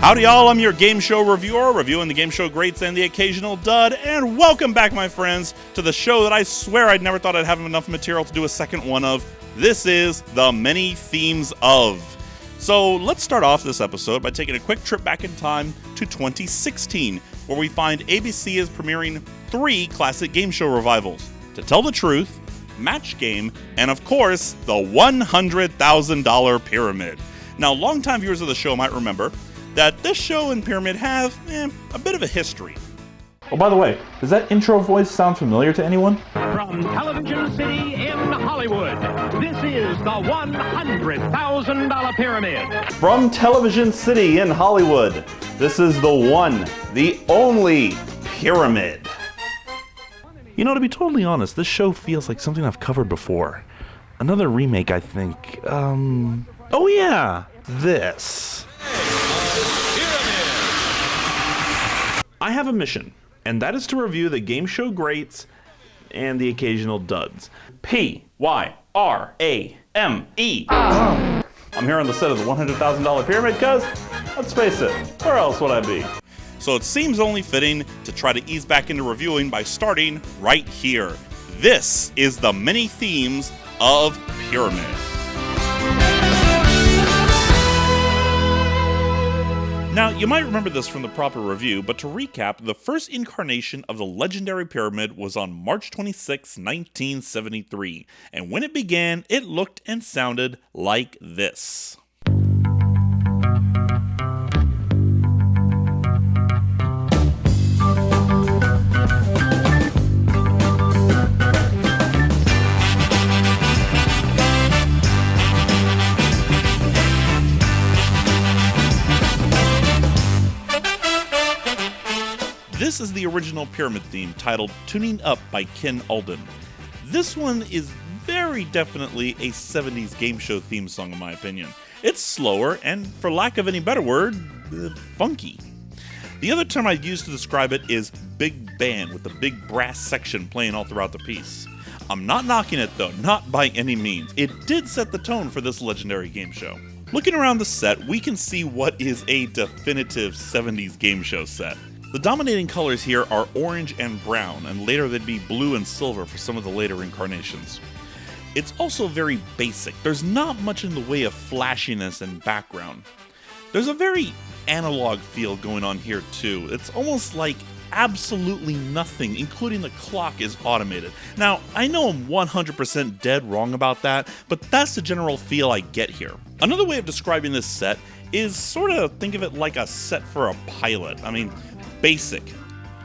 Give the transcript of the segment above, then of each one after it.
Howdy y'all, I'm your game show reviewer, reviewing the game show greats and the occasional dud, and welcome back, my friends, to the show that I swear I'd never thought I'd have enough material to do a second one of. This is The Many Themes Of. So let's start off this episode by taking a quick trip back in time to 2016, where we find ABC is premiering 3 classic game show revivals. To Tell the Truth, Match Game, and of course, the $100,000 Pyramid. Now, longtime viewers of the show might remember that this show and Pyramid have a bit of a history. Oh, by the way, does that intro voice sound familiar to anyone? From Television City in Hollywood, this is the $100,000 Pyramid. From Television City in Hollywood, this is the one, the only Pyramid. You know, to be totally honest, this show feels like something I've covered before. Another remake, I think. Oh yeah, this. I have a mission, and that is to review the game show greats and the occasional duds. P-Y-R-A-M-E. I'm here on the set of the $100,000 Pyramid because, let's face it, where else would I be? So it seems only fitting to try to ease back into reviewing by starting right here. This is the many themes of Pyramid. Now, you might remember this from the proper review, but to recap, the first incarnation of the legendary Pyramid was on March 26, 1973, and when it began, it looked and sounded like this. This is the original Pyramid theme, titled Tuning Up by Ken Alden. This one is very definitely a 70s game show theme song in my opinion. It's slower and, for lack of any better word, funky. The other term I'd use to describe it is big band, with a big brass section playing all throughout the piece. I'm not knocking it though, not by any means. It did set the tone for this legendary game show. Looking around the set, we can see what is a definitive 70s game show set. The dominating colors here are orange and brown, and later they'd be blue and silver for some of the later incarnations. It's also very basic. There's not much in the way of flashiness and background. There's a very analog feel going on here too. It's almost like absolutely nothing, including the clock, is automated. Now, I know I'm 100% dead wrong about that, but that's the general feel I get here. Another way of describing this set is sort of think of it like a set for a pilot. I mean, basic.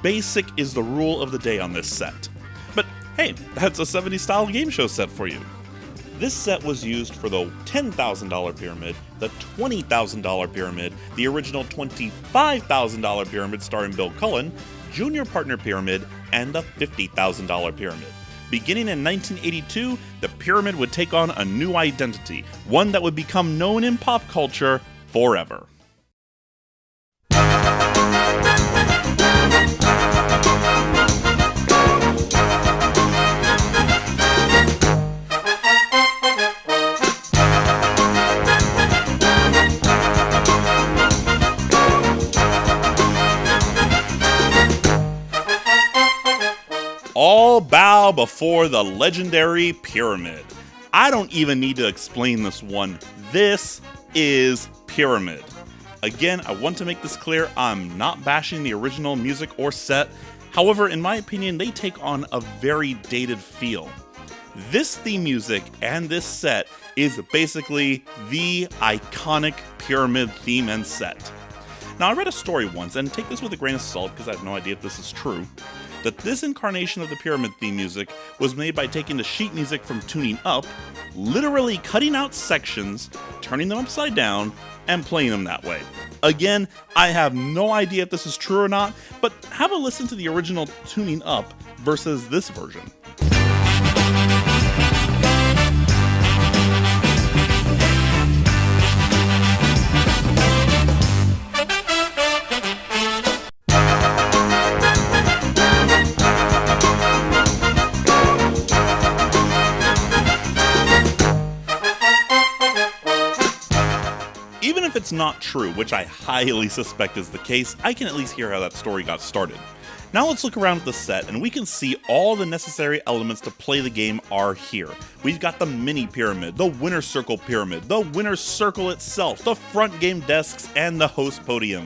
Basic is the rule of the day on this set. But hey, that's a 70s style game show set for you. This set was used for the $10,000 Pyramid, the $20,000 Pyramid, the original $25,000 Pyramid starring Bill Cullen, Junior Partner Pyramid, and the $50,000 Pyramid. Beginning in 1982, the Pyramid would take on a new identity, one that would become known in pop culture forever. All bow before the legendary Pyramid. I don't even need to explain this one. This is Pyramid. Again, I want to make this clear, I'm not bashing the original music or set. However, in my opinion, they take on a very dated feel. This theme music and this set is basically the iconic Pyramid theme and set. Now, I read a story once, and take this with a grain of salt because I have no idea if this is true, that this incarnation of the Pyramid theme music was made by taking the sheet music from Tuning Up, literally cutting out sections, turning them upside down, and playing them that way. Again, I have no idea if this is true or not, but have a listen to the original Tuning Up versus this version. if it's not true, which I highly suspect is the case, I can at least hear how that story got started. Now let's look around at the set, and we can see all the necessary elements to play the game are here. We've got the mini pyramid, the winner's circle pyramid, the winner's circle itself, the front game desks, and the host podium.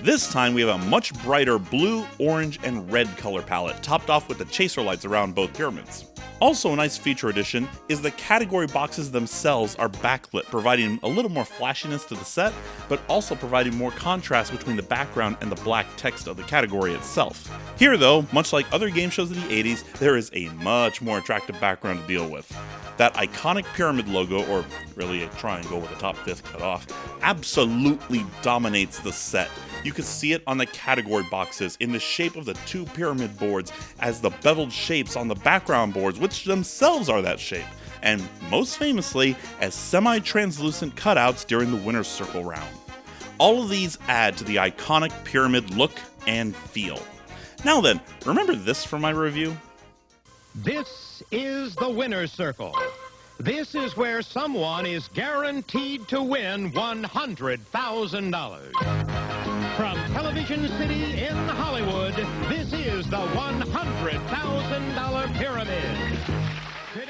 This time we have a much brighter blue, orange, and red color palette, topped off with the chaser lights around both pyramids. Also a nice feature addition is the category boxes themselves are backlit, providing a little more flashiness to the set, but also providing more contrast between the background and the black text of the category itself. Here though, much like other game shows in the 80s, there is a much more attractive background to deal with. That iconic pyramid logo, or really a triangle with the top fifth cut off, absolutely dominates the set. You can see it on the category boxes in the shape of the two pyramid boards as the beveled shapes on the background boards, which themselves are that shape, and most famously as semi-translucent cutouts during the winner's circle round. All of these add to the iconic pyramid look and feel. Now then, remember this from my review? This is the winner's circle. This is where someone is guaranteed to win $100,000. From Television City in Hollywood, this is the $100,000 Pyramid.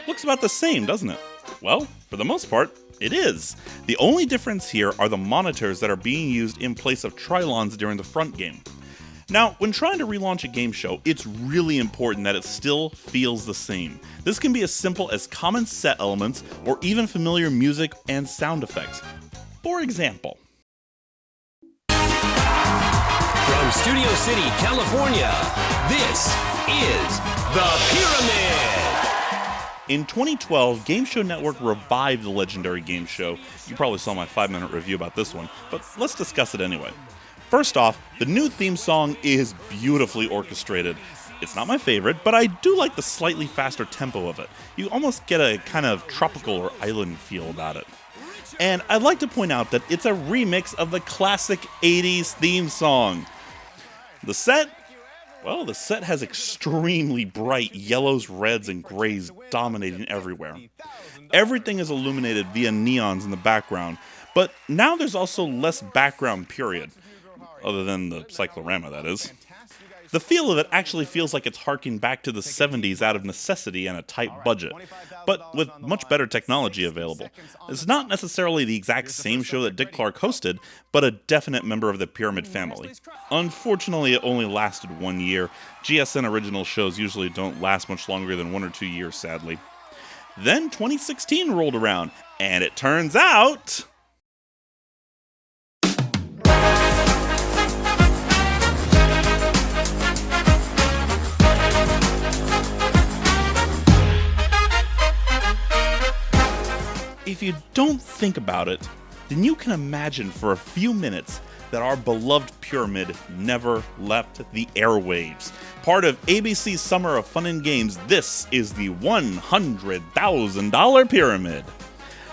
Looks about the same, doesn't it? Well, for the most part, it is. The only difference here are the monitors that are being used in place of trilons during the front game. Now, when trying to relaunch a game show, it's really important that it still feels the same. This can be as simple as common set elements or even familiar music and sound effects. For example, from Studio City, California, this is The Pyramid. In 2012, Game Show Network revived the legendary game show. You probably saw my 5-minute review about this one, but let's discuss it anyway. First off, the new theme song is beautifully orchestrated. It's not my favorite, but I do like the slightly faster tempo of it. You almost get a kind of tropical or island feel about it. And I'd like to point out that it's a remix of the classic 80s theme song. The set has extremely bright yellows, reds, and grays dominating everywhere. Everything is illuminated via neons in the background, but now there's also less background period. Other than the cyclorama, that is. The feel of it actually feels like it's harking back to the 70s out of necessity and a tight budget, but with much better technology available. It's not necessarily the exact same show that Dick Clark hosted, but a definite member of the Pyramid family. Unfortunately, it only lasted 1 year. GSN original shows usually don't last much longer than 1 or 2 years, sadly. Then 2016 rolled around, and it turns out... If you don't think about it, then you can imagine for a few minutes that our beloved pyramid never left the airwaves. Part of ABC's Summer of Fun and Games, this is the $100,000 Pyramid.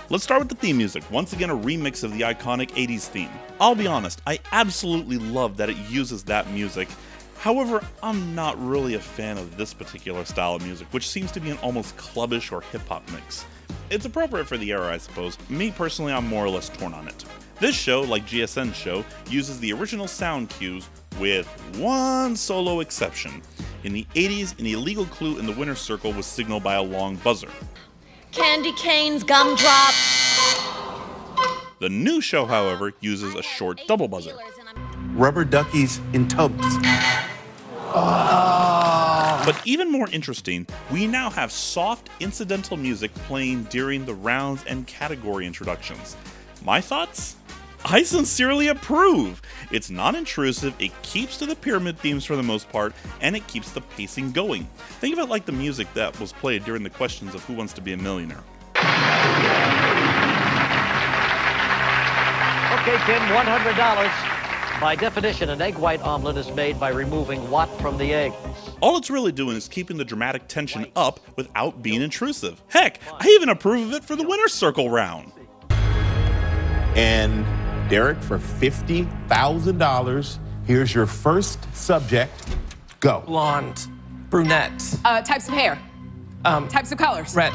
Let's start with the theme music, once again a remix of the iconic 80s theme. I'll be honest, I absolutely love that it uses that music. However, I'm not really a fan of this particular style of music, which seems to be an almost clubbish or hip-hop mix. It's appropriate for the era, I suppose. Me personally, I'm more or less torn on it. This show, like GSN's show, uses the original sound cues with one solo exception. In the 80s, an illegal clue in the winner's circle was signaled by a long buzzer. Candy canes, gumdrops. The new show, however, uses a short double buzzer. Rubber duckies in tubs. But even more interesting, we now have soft incidental music playing during the rounds and category introductions. My thoughts? I sincerely approve! It's non-intrusive, it keeps to the pyramid themes for the most part, and it keeps the pacing going. Think of it like the music that was played during the questions of Who Wants to Be a Millionaire. Okay, Tim, $100. By definition, an egg white omelet is made by removing what from the egg? All it's really doing is keeping the dramatic tension up without being intrusive. Heck, I even approve of it for the winner's circle round. And Derek, for $50,000, here's your first subject. Go. Blonde, brunette, Types of hair. Types of colors. red.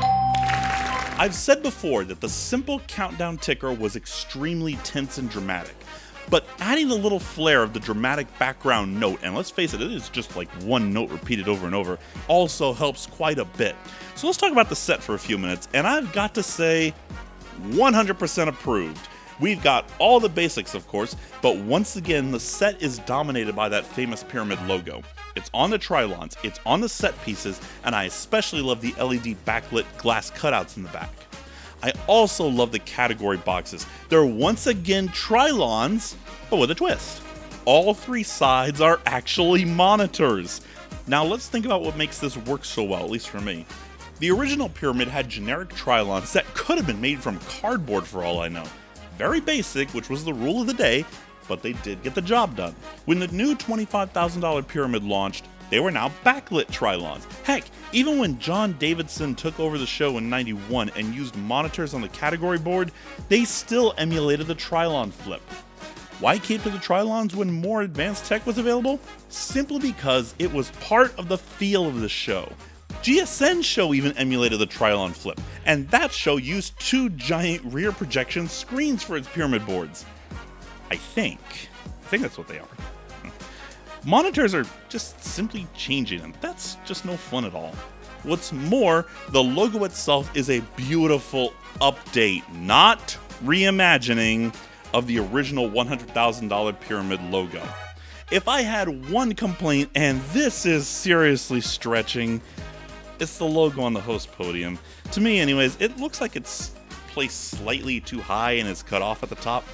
I've said before that the simple countdown ticker was extremely tense and dramatic, but adding a little flair of the dramatic background note, and let's face it, it is just like one note repeated over and over, also helps quite a bit. So let's talk about the set for a few minutes, and I've got to say, 100% approved. We've got all the basics, of course, but once again, the set is dominated by that famous pyramid logo. It's on the Trilons, it's on the set pieces, and I especially love the LED backlit glass cutouts in the back. I also love the category boxes. They're once again Trilons, but with a twist. All three sides are actually monitors. Now let's think about what makes this work so well, at least for me. The original pyramid had generic Trilons that could have been made from cardboard for all I know. Very basic, which was the rule of the day, but they did get the job done. When the new $25,000 pyramid launched, they were now backlit Trilons. Heck, even when John Davidson took over the show in '91 and used monitors on the category board, they still emulated the Trilon flip. Why keep to the Trilons when more advanced tech was available? Simply because it was part of the feel of the show. GSN's show even emulated the Trilon flip, and that show used two giant rear projection screens for its pyramid boards. I think that's what they are. Monitors are just simply changing, and that's just no fun at all. What's more, the logo itself is a beautiful update, not reimagining, of the original $100,000 pyramid logo. If I had one complaint, and this is seriously stretching, it's the logo on the host podium. To me anyways, it looks like it's placed slightly too high and is cut off at the top.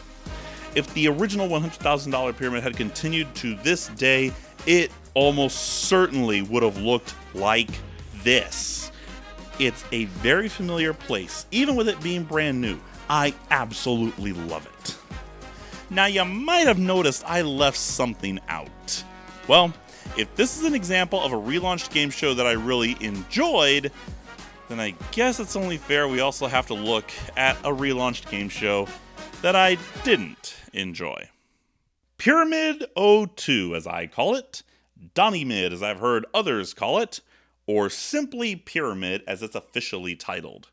If the original $100,000 pyramid had continued to this day, it almost certainly would have looked like this. It's a very familiar place, even with it being brand new. I absolutely love it. Now you might have noticed I left something out. Well, if this is an example of a relaunched game show that I really enjoyed, then I guess it's only fair we also have to look at a relaunched game show that I didn't enjoy. Pyramid 02, as I call it, Donnie Mid, as I've heard others call it, or simply Pyramid, as it's officially titled.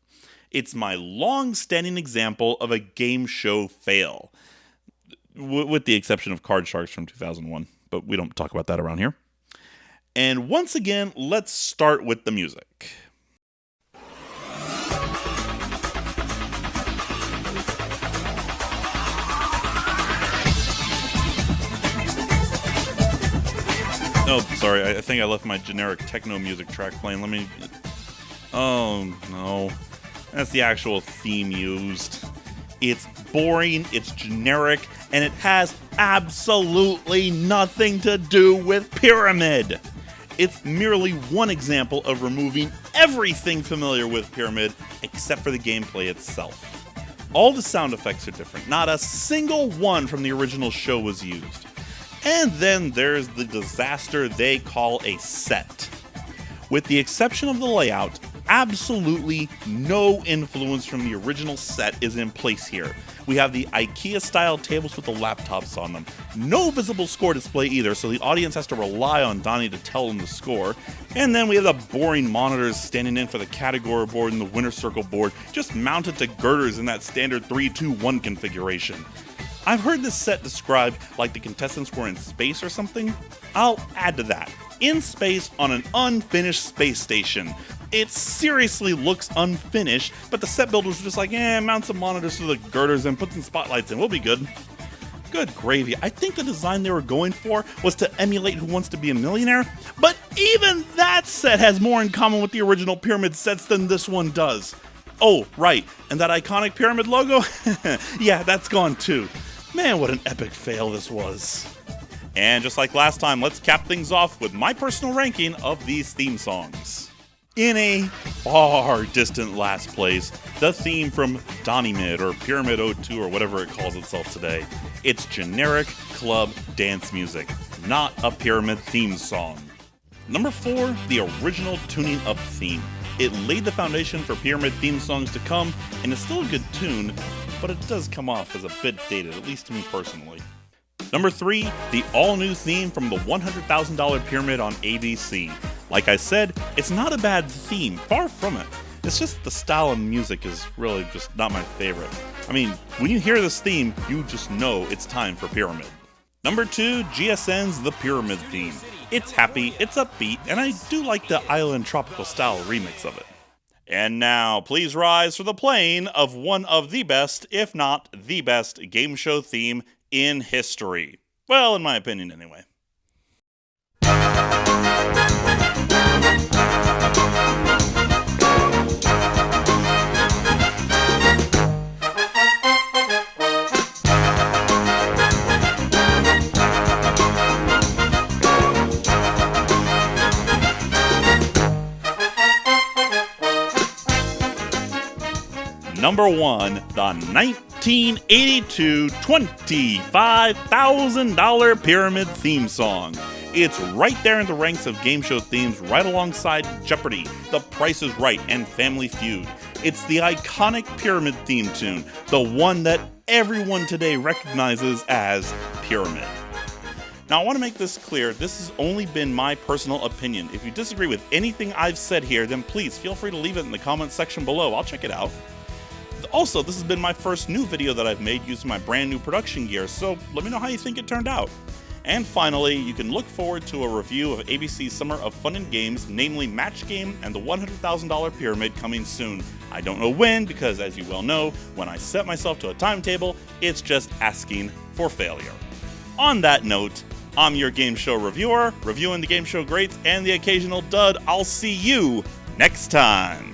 It's my long-standing example of a game show fail, with the exception of Card Sharks from 2001, but we don't talk about that around here. And once again, let's start with the music. Oh, sorry, I think I left my generic techno music track playing. Let me... Oh, no. That's the actual theme used. It's boring, it's generic, and it has absolutely nothing to do with Pyramid. It's merely one example of removing everything familiar with Pyramid except for the gameplay itself. All the sound effects are different. Not a single one from the original show was used. And then there's the disaster they call a set. With the exception of the layout, absolutely no influence from the original set is in place here. We have the IKEA-style tables with the laptops on them. No visible score display either, so the audience has to rely on Donnie to tell them the score. And then we have the boring monitors standing in for the category board and the winner circle board, just mounted to girders in that standard 3-2-1 configuration. I've heard this set described like the contestants were in space or something. I'll add to that. In space on an unfinished space station. It seriously looks unfinished, but the set builders were just like, mount some monitors to the girders and put some spotlights in, we'll be good. Good gravy. I think the design they were going for was to emulate Who Wants to Be a Millionaire, but even that set has more in common with the original Pyramid sets than this one does. Oh, right, and that iconic Pyramid logo? Yeah, that's gone too. Man, what an epic fail this was. And just like last time, let's cap things off with my personal ranking of these theme songs. In a far distant last place, the theme from Donnie Mid, or Pyramid 02, or whatever it calls itself today. It's generic club dance music, not a Pyramid theme song. Number 4, the original Tuning Up theme. It laid the foundation for Pyramid theme songs to come, and it's still a good tune, but it does come off as a bit dated, at least to me personally. Number 3, the all-new theme from the $100,000 Pyramid on ABC. Like I said, it's not a bad theme, far from it. It's just the style and music is really just not my favorite. I mean, when you hear this theme, you just know it's time for Pyramid. Number 2, GSN's The Pyramid theme. It's happy, it's upbeat, and I do like the island tropical style remix of it. And now, please rise for the playing of one of the best, if not the best, game show theme in history. Well, in my opinion, anyway. Number 1, the 1982 $25,000 Pyramid theme song. It's right there in the ranks of game show themes, right alongside Jeopardy, The Price is Right, and Family Feud. It's the iconic Pyramid theme tune, the one that everyone today recognizes as Pyramid. Now, I want to make this clear, this has only been my personal opinion. If you disagree with anything I've said here, then please feel free to leave it in the comments section below. I'll check it out. Also, this has been my first new video that I've made using my brand new production gear, so let me know how you think it turned out. And finally, you can look forward to a review of ABC's Summer of Fun and Games, namely Match Game and the $100,000 Pyramid, coming soon. I don't know when, because as you well know, when I set myself to a timetable, it's just asking for failure. On that note, I'm your game show reviewer, reviewing the game show greats and the occasional dud. I'll see you next time.